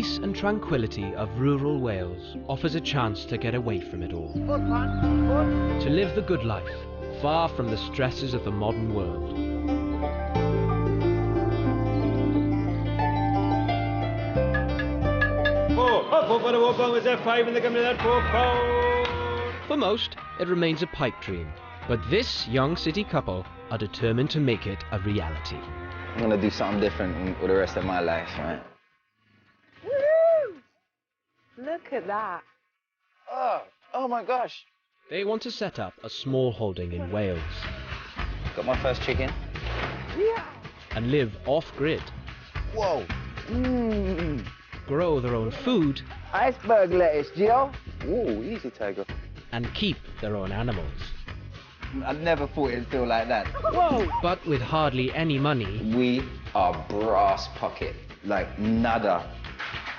peace and tranquility of rural Wales offers a chance to get away from it all. To live the good life, far from the stresses of the modern world. For most, it remains a pipe dream, but this young city couple are determined to make it a reality. I'm gonna do something different with the rest of my life, right? Woo! Look at that. Oh my gosh. They want to set up a small holding in Wales. Got my first chicken. Yeah. And live off-grid. Whoa. Grow their own food. Iceberg lettuce, Gio. Ooh, easy, Tiger. And keep their own animals. I never thought it'd feel like that. Whoa! But with hardly any money. We are brass pocket, like nada.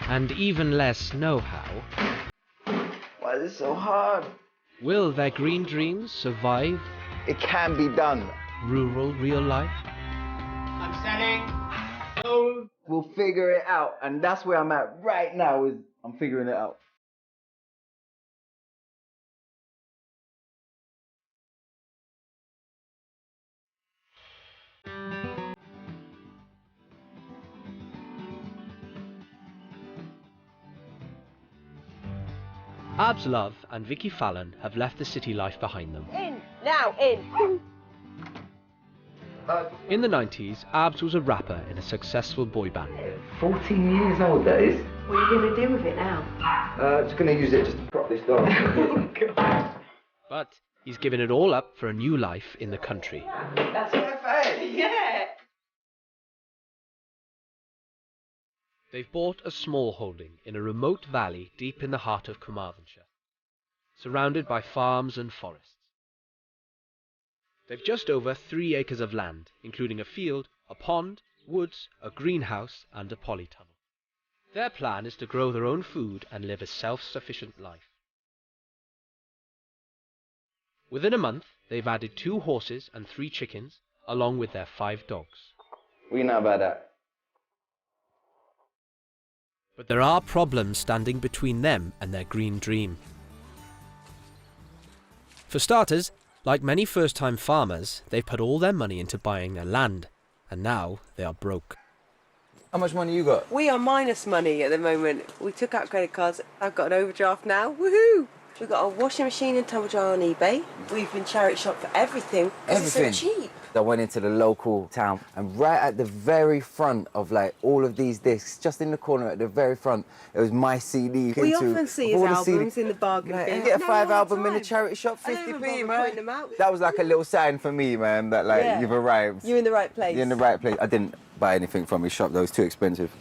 And even less know-how. Why is it so hard? Will their green dreams survive? It can be done. Rural real life? I'm selling. Sold. We'll figure it out, and that's where I'm at right now. Is I'm figuring it out. Abs Love and Vicky Fallon have left the city life behind them. In! Now, in! In the 90s, Abs was a rapper in a successful boy band. 14 years old, that is. What are you going to do with it now? Just gonna use it just to prop this dog. But he's given it all up for a new life in the country. That's perfect! Yeah! They've bought a small holding in a remote valley deep in the heart of Carmarthenshire, surrounded by farms and forests. They've just over 3 acres of land, including a field, a pond, woods, a greenhouse and a polytunnel. Their plan is to grow their own food and live a self-sufficient life. Within a month, they've added 2 horses and 3 chickens, along with their 5 dogs. We know about that. But there are problems standing between them and their green dream. For starters, like many first-time farmers, they've put all their money into buying their land, and now they are broke. How much money you got? We are minus money at the moment. We took out credit cards. I've got an overdraft now. Woohoo! We've got a washing machine and tumble dryer on eBay. We've been charity shop for everything. 'Cause it's so cheap. I went into the local town, and right at the very front of like all of these discs, just in the corner at the very front, it was my CD. We often see his albums in the bargain Like, bin. you get a No, 5 all the album in the time. charity shop, I don't even 50p, bother man. pointing them out. That was like a little sign for me, man, that like Yeah. you've arrived. You're in the right place. You're in the right place. I didn't buy anything from his shop, that was too expensive.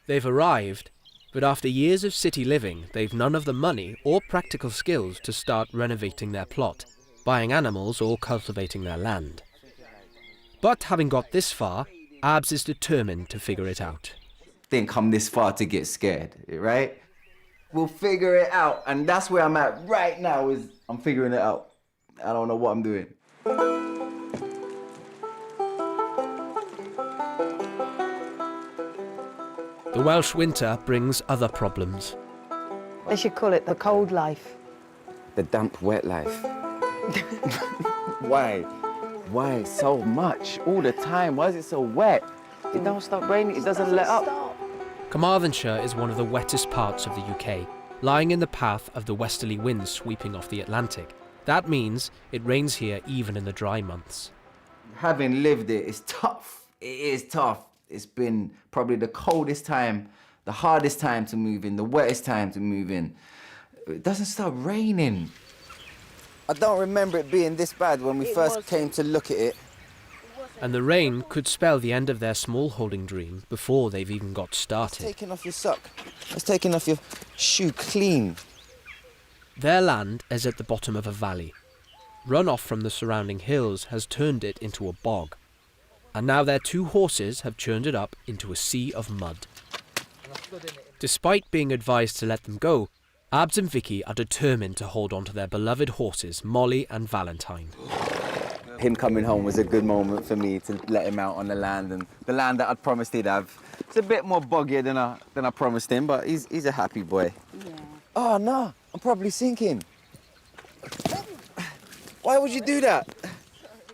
They've arrived, but after years of city living, they've none of the money or practical skills to start renovating their plot, buying animals or cultivating their land. But having got this far, Abs is determined to figure it out. Didn't come this far to get scared, right? We'll figure it out, and that's where I'm at right now, is I'm figuring it out. I don't know what I'm doing. The Welsh winter brings other problems. They should call it the cold life. The damp, wet life. Why? Why so much? All the time? Why is it so wet? It don't stop raining, it doesn't let up. Carmarthenshire is one of the wettest parts of the UK, lying in the path of the westerly winds sweeping off the Atlantic. That means it rains here even in the dry months. Having lived it, it's tough. It is tough. It's been probably the coldest time, the hardest time to move in, the wettest time to move in. It doesn't stop raining. I don't remember it being this bad when we first came to look at it. And the rain could spell the end of their small holding dream before they've even got started. Taking off your sock. It's taking off your shoe clean. Their land is at the bottom of a valley. Runoff from the surrounding hills has turned it into a bog. And now their 2 horses have churned it up into a sea of mud. Despite being advised to let them go, Abs and Vicky are determined to hold on to their beloved horses, Molly and Valentine. Him coming home was a good moment for me to let him out on the land, and the land that I'd promised he'd have. It's a bit more boggier than I promised him, but he's a happy boy. Yeah. Oh no, I'm probably sinking. Why would you do that?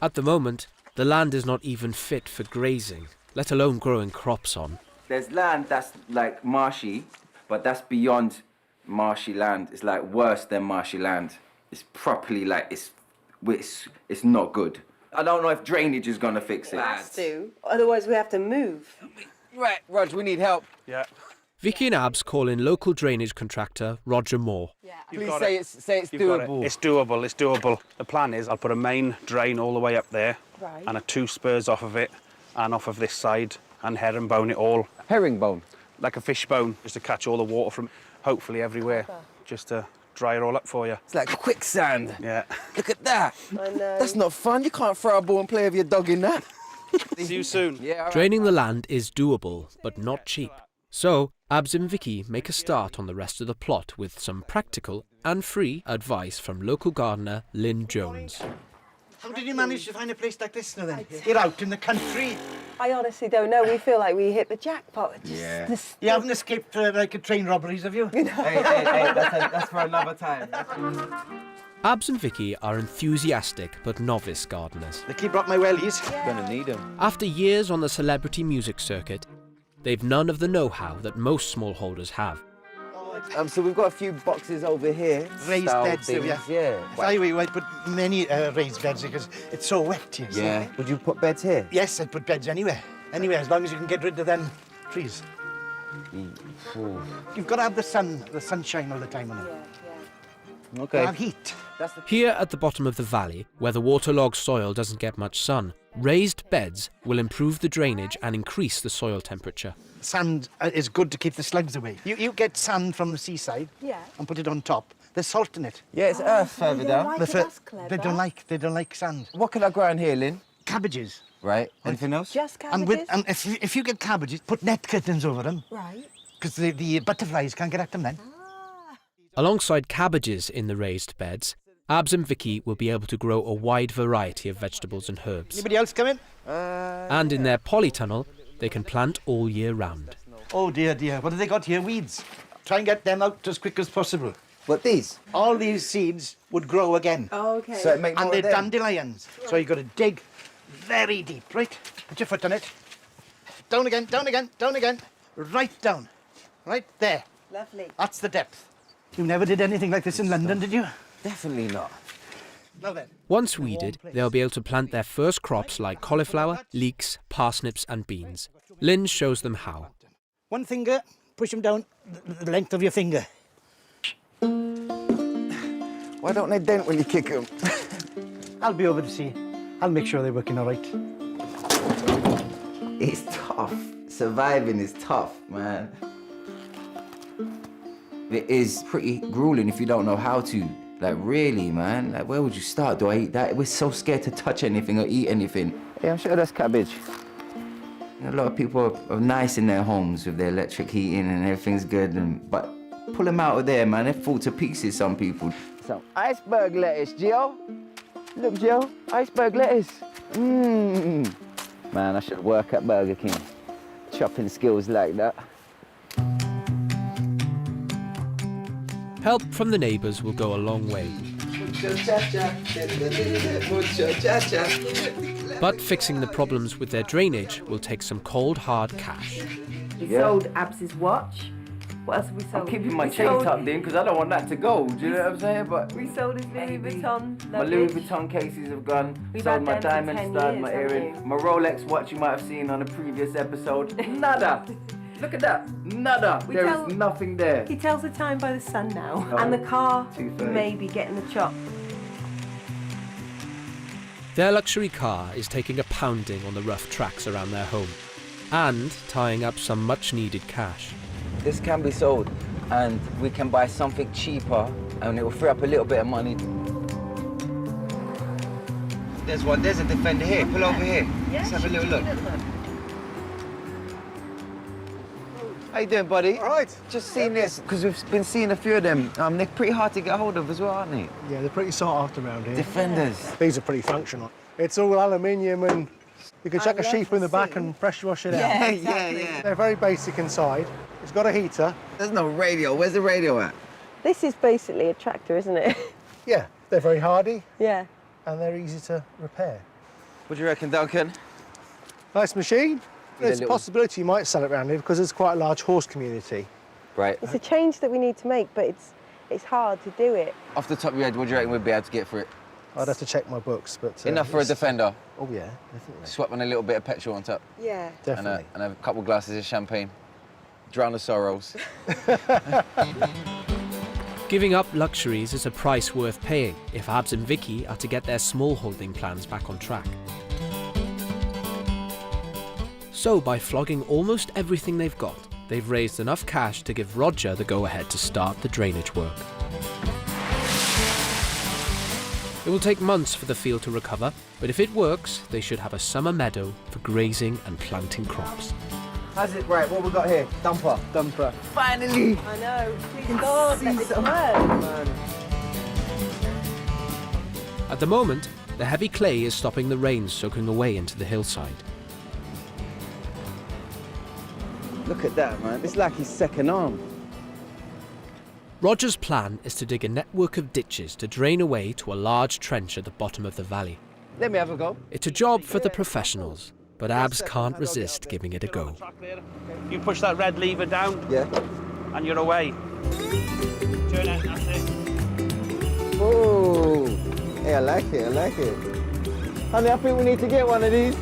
At the moment, the land is not even fit for grazing, let alone growing crops on. There's land that's like marshy, but that's beyond marshy land. It's like worse than marshy land. It's properly like, it's not good. I don't know if drainage is gonna fix it. Has to. Otherwise we have to move. Right, Rog, we need help. Yeah. Vicky and Abs call in local drainage contractor Roger Moore. Please say it's doable. It's doable, it's doable. The plan is I'll put a main drain all the way up there, Right. and 2 spurs off of it, and off of this side, and herringbone it all. Herringbone. Like a fish bone, just to catch all the water from hopefully everywhere, just to dry it all up for you. It's like quicksand. Yeah. Look at that. I know. That's not fun. You can't throw a ball and play with your dog in that. See you soon. Yeah. All right. Draining the land is doable, but not cheap. So, Abs and Vicky make a start on the rest of the plot with some practical and free advice from local gardener Lynn Jones. How did you manage to find a place like this now then? You're out in the country. I honestly don't know. We feel like we hit the jackpot. Just, You haven't escaped like a train robberies, have you? Hey, that's for another time. Abs and Vicky are enthusiastic but novice gardeners. They keep up my wellies. Gonna need them. After years on the celebrity music circuit, they've none of the know-how that most smallholders have. So we've got a few boxes over here. Raised style beds, have things, you? Yeah. I would put many raised beds because it's so wet here. see? Yeah. Would you put beds here? Yes, I'd put beds anywhere. Anywhere, as long as you can get rid of them trees. You've got to have the sunshine all the time on it. Okay. Have heat. Here at the bottom of the valley, where the waterlogged soil doesn't get much sun, raised beds will improve the drainage and increase the soil temperature. Sand is good to keep the slugs away. You get sand from the seaside and put it on top. There's salt in it. Yeah, it's earth further down. They don't like sand. What can I grow in here, Lynn? Cabbages. Right. Anything else? just And, cabbages. and if you get cabbages, put net curtains over them Right. because the butterflies can't get at them then. Alongside cabbages in the raised beds, Abs and Vicky will be able to grow a wide variety of vegetables and herbs. Anybody else come in? And in their polytunnel, they can plant all year round. Oh dear, dear. What have they got here? Weeds. Try and get them out as quick as possible. What, these? All these seeds would grow again. Oh, okay. So it make more And they're of them. dandelions. So you've got to dig very deep, right? Put your foot on it. Down again, down again, down again. Right down. Right there. Lovely. That's the depth. You never did anything like this in London, did you? Definitely not. Now then. Once weeded, they'll be able to plant their first crops like cauliflower, leeks, parsnips and beans. Lynn shows them how. One finger, push them down the length of your finger. Why don't they dent when you kick them? I'll be over to see. I'll make sure they're working all right. It's tough. Surviving is tough, man. It is pretty grueling if you don't know how to. Like, really, man. Like, where would you start? Do I eat that? We're so scared to touch anything or eat anything. Yeah, I'm sure that's cabbage. A lot of people are nice in their homes with their electric heating and everything's good, but pull them out of there, man. They fall to pieces, some people. Some iceberg lettuce, Gio. Look, Gio, iceberg lettuce. Mmm. Man, I should work at Burger King. Chopping skills like that. Help from the neighbours will go a long way. But fixing the problems with their drainage will take some cold, hard cash. We sold Abs's watch. What else have we sold? I'm keeping my chain tucked in because I don't want that to go. Do you know what I'm saying? But We sold his Louis Vuitton. my Louis Vuitton cases have gone. We've Sold had my them for diamond 10 stud, my years, earring, haven't my Rolex watch you might have seen on a previous episode. Nada. Look at that. Nada. We There tell- is nothing there. He tells the time by the sun now. Oh, And the car 2:30. may be getting the chop. Their luxury car is taking a pounding on the rough tracks around their home and tying up some much-needed cash. This can be sold and we can buy something cheaper and it will free up a little bit of money. There's one. There's a Defender here. Pull over here. Let's have a little look. How you doing, buddy? All right. Just seen this, because we've been seeing a few of them. They're pretty hard to get hold of as well, aren't they? Yeah, they're pretty sought after around here. Defenders. These are pretty functional. It's all aluminium and You can chuck a sheep in the back and pressure wash it out. Yeah, yeah. They're very basic inside. It's got a heater. There's no radio. Where's the radio at? This is basically a tractor, isn't it? Yeah, they're very hardy Yeah. and they're easy to repair. What do you reckon, Duncan? Nice machine. There's a little- possibility you might sell it around here because there's quite a large horse community. Right. It's a change that we need to make, but it's hard to do it. Off the top of your head, what do you reckon we'd be able to get for it? I'd have to check my books, but... Enough for a Defender. Oh, yeah, definitely. Swap on a little bit of petrol on top. Yeah. Definitely. And a couple glasses of champagne. Drown the sorrows. Giving up luxuries is a price worth paying if Abs and Vicky are to get their small holding plans back on track. So by flogging almost everything they've got, they've raised enough cash to give Roger the go-ahead to start the drainage work. It will take months for the field to recover, but if it works, they should have a summer meadow for grazing and planting crops. How's it? Right, what we got here? Dumper. Finally! I know. Please God, let this work. At the moment, the heavy clay is stopping the rain soaking away into the hillside. Look at that, man. It's like his second arm. Roger's plan is to dig a network of ditches to drain away to a large trench at the bottom of the valley. Let me have a go. It's a job for the professionals, but Abs can't resist giving it a go. You push that red lever down Yeah. and you're away. Turn it, that's it. Oh, hey, I like it. Honey, I think we need to get one of these.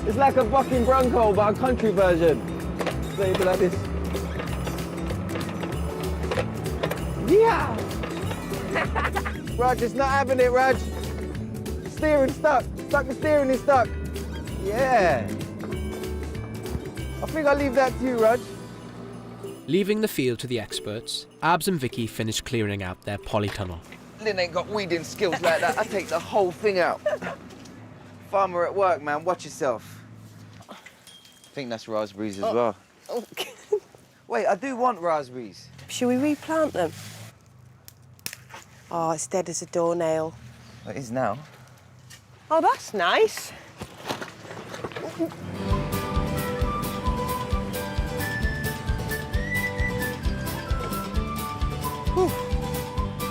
It's like a bucking bronco, but a country version. Maybe like this. Yeah! Raj, it's not having it, Raj. Steering stuck. The steering is stuck. Yeah. I think I'll leave that to you, Raj. Leaving the field to the experts, Abs and Vicky finish clearing out their polytunnel. Lynn ain't got weeding skills like that. I take the whole thing out. Farmer at work, man. Watch yourself. I think that's raspberries as well. Wait, I do want raspberries. Should we replant them? Oh, it's dead as a doornail. It is now. Oh, that's nice.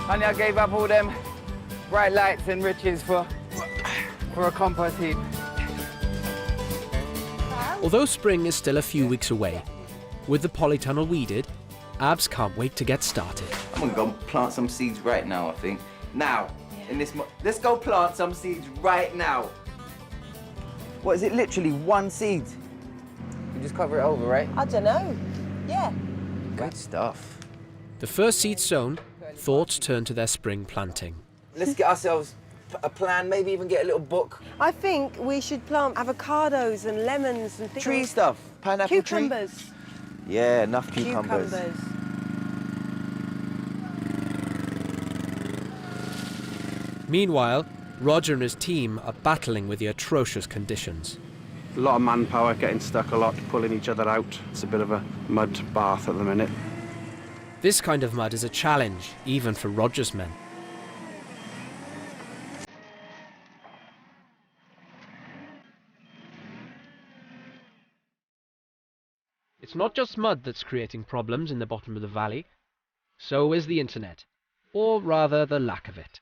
Honey, I gave up all them bright lights and riches for a compost heap. Although spring is still a few weeks away, with the polytunnel weeded, Abs can't wait to get started. I'm gonna go plant some seeds right now, I think. Now, in this let's go plant some seeds right now. What, is it literally one seed? You just cover it over, right? I don't know. Yeah. Good stuff. The first seed sown, thoughts turn to their spring planting. Let's get ourselves a plan, maybe even get a little book. I think we should plant avocados and lemons and things. Tree stuff, pineapple Cucumbers. tree. Yeah, enough cucumbers. Meanwhile, Roger and his team are battling with the atrocious conditions. A lot of manpower getting stuck a lot, pulling each other out. It's a bit of a mud bath at the minute. This kind of mud is a challenge, even for Roger's men. It's not just mud that's creating problems in the bottom of the valley. So is the internet, or rather the lack of it.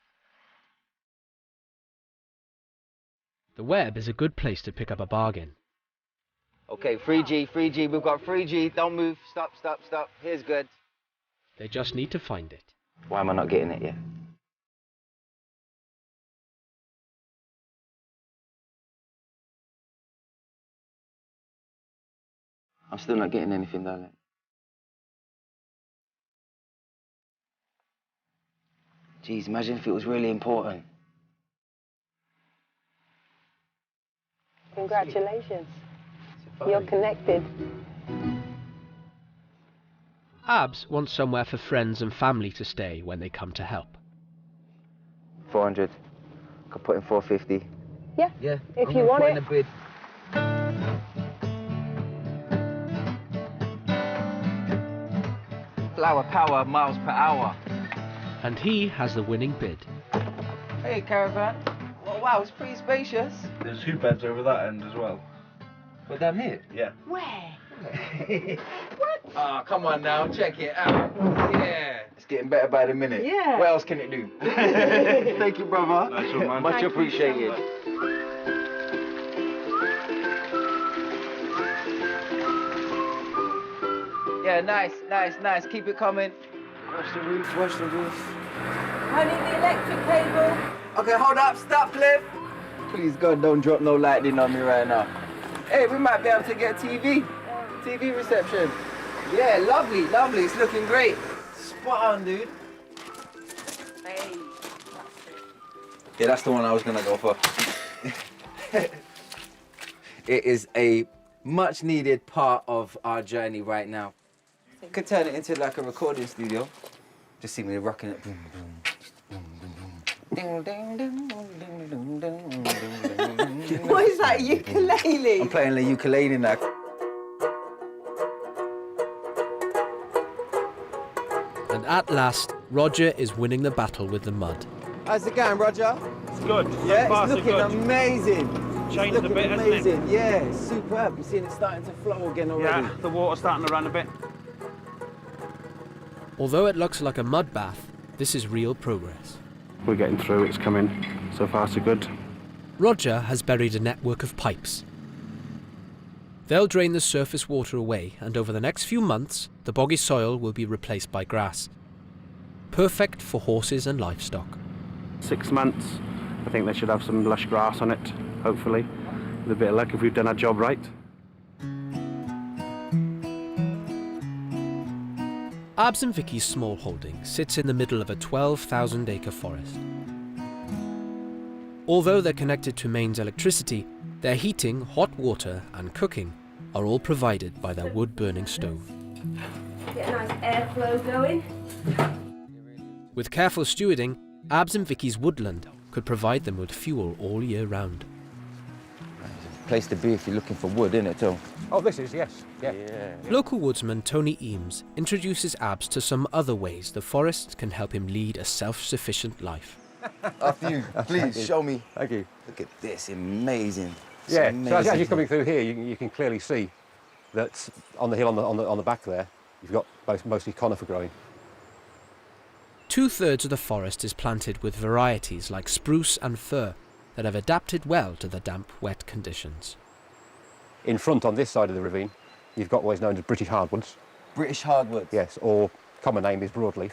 The web is a good place to pick up a bargain. Okay, 3G, we've got 3G, don't move, stop. Here's good. They just need to find it. Why am I not getting it yet? I'm still not getting anything, darling. Jeez, imagine if it was really important. Congratulations. You're connected. Abs wants somewhere for friends and family to stay when they come to help. 400. Could put in 450. Yeah. Yeah. If you want it. In a bid. Flower power, miles per hour. And he has the winning bid. Hey, caravan. wow, it's pretty spacious. There's 2 beds over that end as well. But down here? Yeah. Where? Ah, come on now, check it out. Yeah. It's getting better by the minute. Yeah. What else can it do? Thank you, brother. Nice one, man. Much Thank you appreciated. Yeah, nice. Keep it coming. Watch the roof. I need the electric cable. Okay, hold up, stop, Cliff. Please, God, don't drop no lightning on me right now. Hey, we might be able to get TV reception. Yeah, lovely. It's looking great. Spot on, dude. Hey. Yeah, that's the one I was gonna go for. It is a much needed part of our journey right now. Could turn it into like a recording studio. Just see me rocking it. Boom, boom, boom, boom, boom. Ding, ding, ding, ding, ding, ding, ding. What is that, ukulele? I'm playing the ukulele now. And at last, Roger is winning the battle with the mud. How's it going, Roger? It's good. Yeah, So far, it's so looking good. amazing. Changed a Looking bit, hasn't it? amazing. Yeah, it's superb. You're seeing it starting to flow again already. Yeah, the water's starting to run a bit. Although it looks like a mud bath, this is real progress. We're getting through, it's coming. So far, so good. Roger has buried a network of pipes. They'll drain the surface water away, and over the next few months, the boggy soil will be replaced by grass. Perfect for horses and livestock. 6 months, I think they should have some lush grass on it, hopefully. With a bit of luck if we've done our job right. Abs and Vicky's small holding sits in the middle of a 12,000-acre forest. Although they're connected to mains electricity, their heating, hot water and cooking are all provided by their wood-burning stove. Get a nice airflow going. With careful stewarding, Abs and Vicky's woodland could provide them with fuel all year round. Place to be if you're looking for wood, isn't it, too? Oh, this is, yes. Yeah. Local woodsman Tony Eames introduces Abs to some other ways the forest can help him lead a self-sufficient life. After you, please, show me. Thank you. Look at this, amazing. It's Yeah, amazing. so as you're coming through here, you can clearly see that on the hill on the back there, you've got mostly conifer growing. 2/3 of the forest is planted with varieties like spruce and fir that have adapted well to the damp, wet conditions. In front on this side of the ravine, you've got what is known as British hardwoods. British hardwood. Yes, or common name is broadleaf.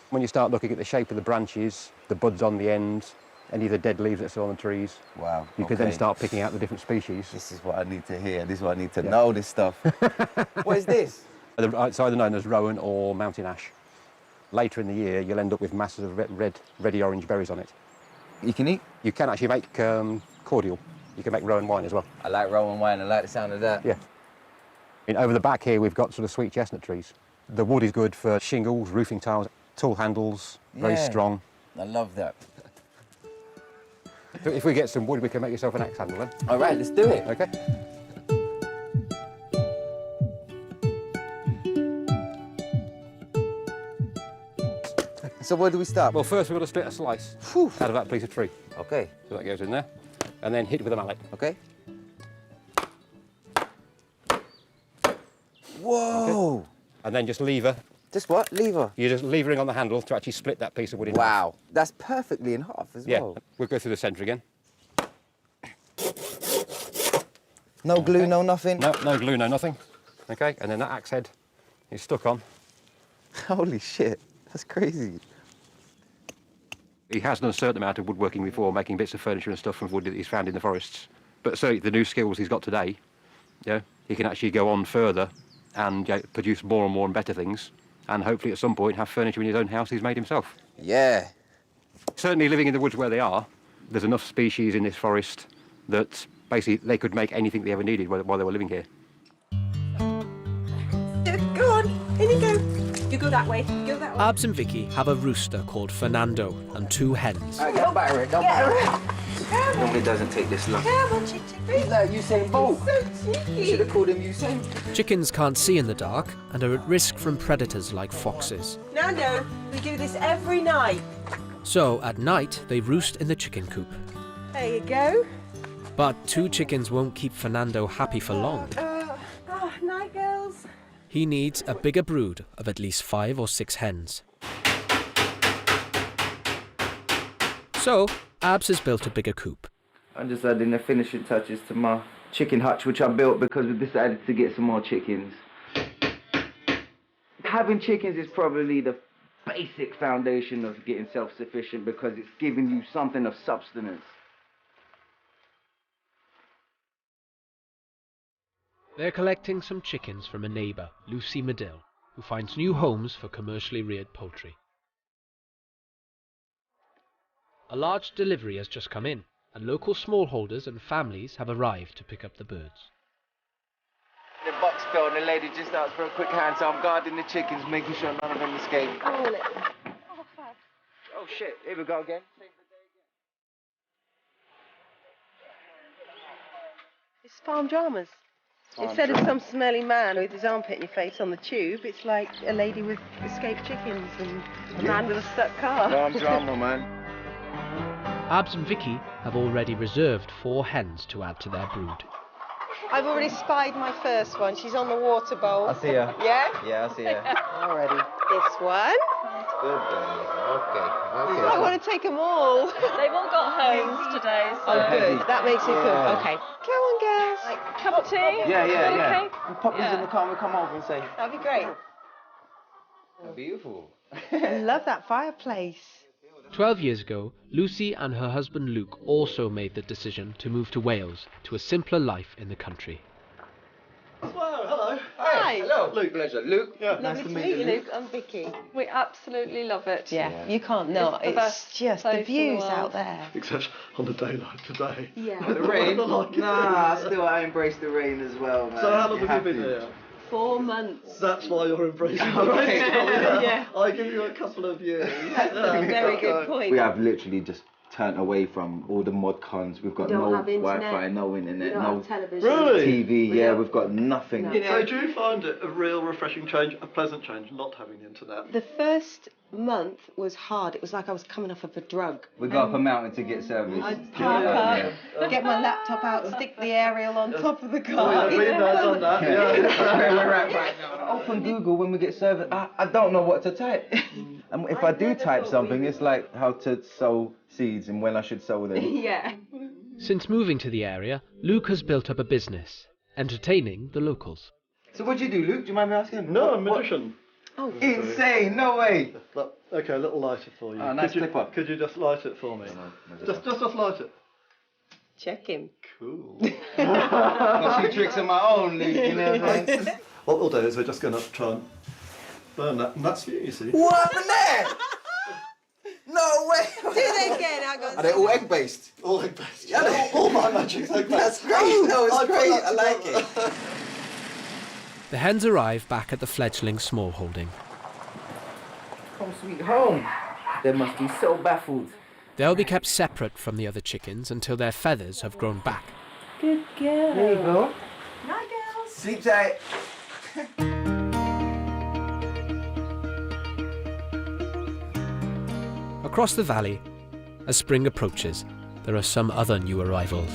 When you start looking at the shape of the branches, the buds on the ends, any of the dead leaves that's on the trees, Wow. you can then start picking out the different species. This is what I need to hear. This is what I need to know, this stuff. What is this? It's either known as rowan or mountain ash. Later in the year, you'll end up with masses of reddy-orange berries on it. You can eat? You can actually make cordial. You can make rowan wine as well. I like Rowan wine. I like the sound of that. Yeah. Over the back here, we've got sort of sweet chestnut trees. The wood is good for shingles, roofing tiles, tool handles, very Yeah. strong. I love that. So if we get some wood, we can make yourself an axe handle then. All right, let's do it. Okay. So where do we start? Well, first we're going to split a slice out of that piece of tree. Okay. So that goes in there. And then hit with a mallet. Okay. Whoa. Okay. And then just lever. Just what? Lever? You're just levering on the handle to actually split that piece of wood in half. Wow. That's perfectly in half as Yeah. well. We'll go through the centre again. No glue, no nothing? No glue, no nothing. Okay, and then that axe head is stuck on. Holy shit. That's crazy. He has done a certain amount of woodworking before, making bits of furniture and stuff from wood that he's found in the forests. But so the new skills he's got today, he can actually go on further and produce more and more and better things, and hopefully at some point have furniture in his own house he's made himself. Yeah. Certainly living in the woods where they are, there's enough species in this forest that basically they could make anything they ever needed while they were living here. Go on, in you go. You go that way, go that way. Abs and Vicky have a rooster called Fernando and 2 hens. All right, don't batter it, don't batter it. Normally doesn't take this long. Come on, chick. He's like Usain Bolt. So You cheeky. should have called him Usain. Chickens can't see in the dark and are at risk from predators like foxes. No, we do this every night. So, at night, they roost in the chicken coop. There you go. But 2 chickens won't keep Fernando happy for long. Night, girls. He needs a bigger brood of at least 5 or 6 hens. So, Abs has built a bigger coop. I'm just adding the finishing touches to my chicken hutch, which I built because we decided to get some more chickens. Having chickens is probably the basic foundation of getting self-sufficient because it's giving you something of substance. They're collecting some chickens from a neighbour, Lucy Medill, who finds new homes for commercially reared poultry. A large delivery has just come in, and local smallholders and families have arrived to pick up the birds. The box fell and the lady just asked for a quick hand, so I'm guarding the chickens, making sure none of them escape. Oh shit, here we go again. It's farm dramas. Instead of some smelly man with his armpit in your face on the tube, it's like a lady with escaped chickens and a man with a stuck car. Farm drama, man. Abs and Vicky have already reserved 4 hens to add to their brood. I've already spied my first one. She's on the water bowl. I see her. Yeah? Yeah, I see her. Already. This one. Good girl. Okay. I want to take them all. They've all got homes today, so... Oh, good. That makes it good. Yeah. Okay. Come on, girls. Like, cup of tea? Yeah. Okay? We'll pop these in the car and we'll come over and say, That'd be great. beautiful. I love that fireplace. 12 years ago, Lucy and her husband Luke also made the decision to move to Wales to a simpler life in the country. Well, hello. Hi. Hello. Luke. Pleasure. Luke. Yeah. Lovely to meet you, Luke. I'm Vicky. We absolutely love it. Yeah, you can't not. the It's best just the place in the views world. out there. Except on a day like today. Yeah. The rain? Like it. Nah, still I embrace the rain as well, man. So how long have have you been to. here? 4 months. That's why you're embracing the Okay. rain. Yeah. I give you a couple of years. That's a very good point. We have literally just turned away from all the mod cons. We've got We don't no have internet. Wi-Fi, no internet, We don't no have television. Really? TV. Yeah, we've got nothing. No. So do you find it a real refreshing change, a pleasant change, not having the internet? The first month was hard. It was like I was coming off of a drug. We go up a mountain to get service. I'd park up, get my laptop out, stick the aerial on top of the car. Been there, done that. That's where we're at right now. Open Google when we get service. I don't know what to type. And if I do type something, it's like how to sow seeds and when I should sow them. Yeah. Since moving to the area, Luke has built up a business, entertaining the locals. So what do you do, Luke? Do you mind me asking? No, I'm a magician. Oh, Insane! No way! Look, okay, a little lighter for you. Oh, nice could you, clipper. Could you just light it for me? Just light it. check him. Cool. Got a few tricks of my own, Luke, you know what I'm saying? What we'll do is we're just going to try and burn that, and that's you see. What happened there? No way! Do that again. I got. Are they all egg-based? All egg-based. Yeah, all my magic's egg-based. That's great! No, it's I put great, that I like it. together. The hens arrive back at the fledgling smallholding. Home sweet home. They must be so baffled. They'll be kept separate from the other chickens until their feathers have grown back. Good girl. There you go. Night, girls. Sleep tight. Across the valley, as spring approaches, there are some other new arrivals.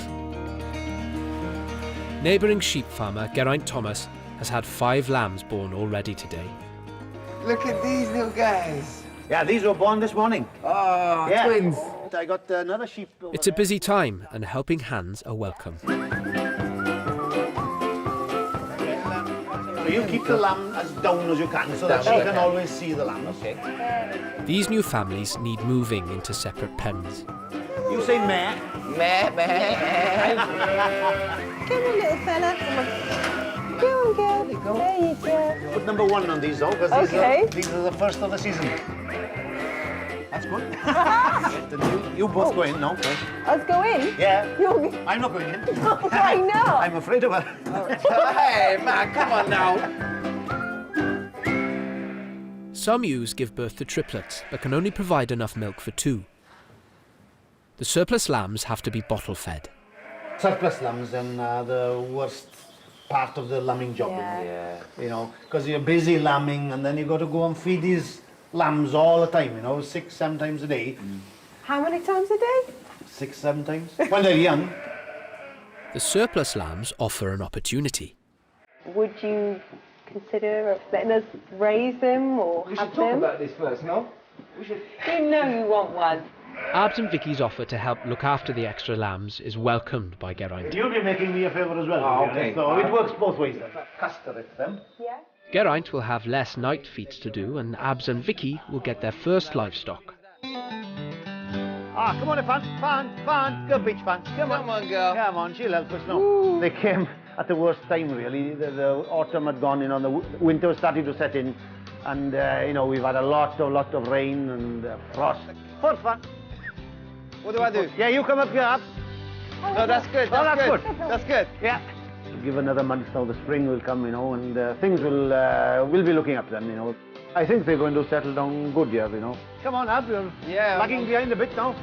Neighbouring sheep farmer Geraint Thomas has had 5 lambs born already today. Look at these little guys. Yeah, these were born this morning. Oh, Yeah. twins. I got another sheep over It's a there. busy time and helping hands are welcome. So you keep the lamb as down as you can so that she can always see the lambs. Okay. These new families need moving into separate pens. You say meh. Meh, meh. Come on, little fella. Come on. Go on, girl. There you go. Put number 1 on these though, because Okay. these are the first of the season. That's good. you both go in now first. Let's go in. Yeah. You're... I'm not going in. Why not? I'm afraid of her. Hey, man, come on now. Some ewes give birth to triplets, but can only provide enough milk for 2. The surplus lambs have to be bottle fed. Surplus lambs and the worst part of the lambing job. Yeah. You know, because you're busy lambing and then you got to go and feed these lambs all the time, you know, 6, 7 times a day. How many times a day? 6, 7 times. When they're young. The surplus lambs offer an opportunity. Would you consider letting us raise them or have them? this first, no? You know you want one. Abs and Vicky's offer to help look after the extra lambs is welcomed by Geraint. You'll be making me a favour as well. Okay. So it works both ways. Castrate them. Yeah. Geraint will have less night feeds to do, and Abs and Vicky will get their first livestock. Ah, come on, Fan. Go beach, Fan. Come on, girl. Come on, she'll help us now. Ooh. They came at the worst time, really. The autumn had gone, you know, the winter was starting to set in. And, you know, we've had a lot of rain and frost. Foot, Fan. What do I do? Yeah, you come up here, Ab. No, that's good. That's good. That's good. Yeah. Give another month now, the spring will come, you know, and things will we'll be looking up then, you know. I think they're going to settle down good here, you know. Come on, Ab, you're lagging behind a bit now.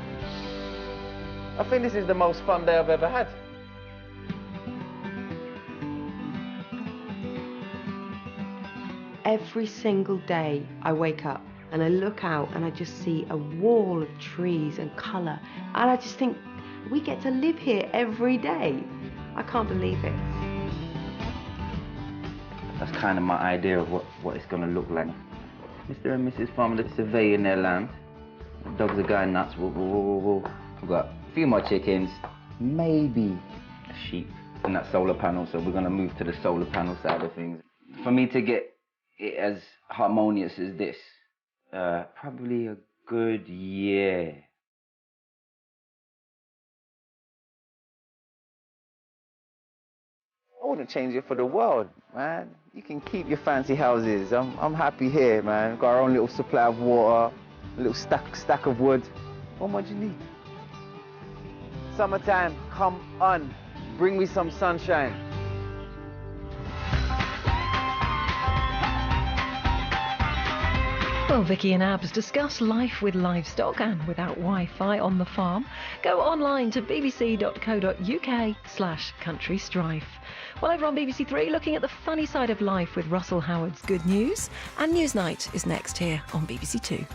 I think this is the most fun day I've ever had. Every single day I wake up and I look out and I just see a wall of trees and colour, and I just think we get to live here every day. I can't believe it. That's kind of my idea of what it's going to look like. Mr. and Mrs. Farmer, they're surveying their land. The dogs are going nuts. We've got a few more chickens, maybe a sheep, and that solar panel, so we're going to move to the solar panel side of things. For me to get it as harmonious as this, probably a good year. I wouldn't change it for the world, man. You can keep your fancy houses. I'm happy here, man. Got our own little supply of water, a little stack of wood. What more do you need? Summertime, come on. Bring me some sunshine. Well, Vicky and Abs discuss life with livestock and without Wi-Fi on the farm. Go online to bbc.co.uk/country strife. Well, over on BBC Three, looking at the funny side of life with Russell Howard's Good News. And Newsnight is next here on BBC Two.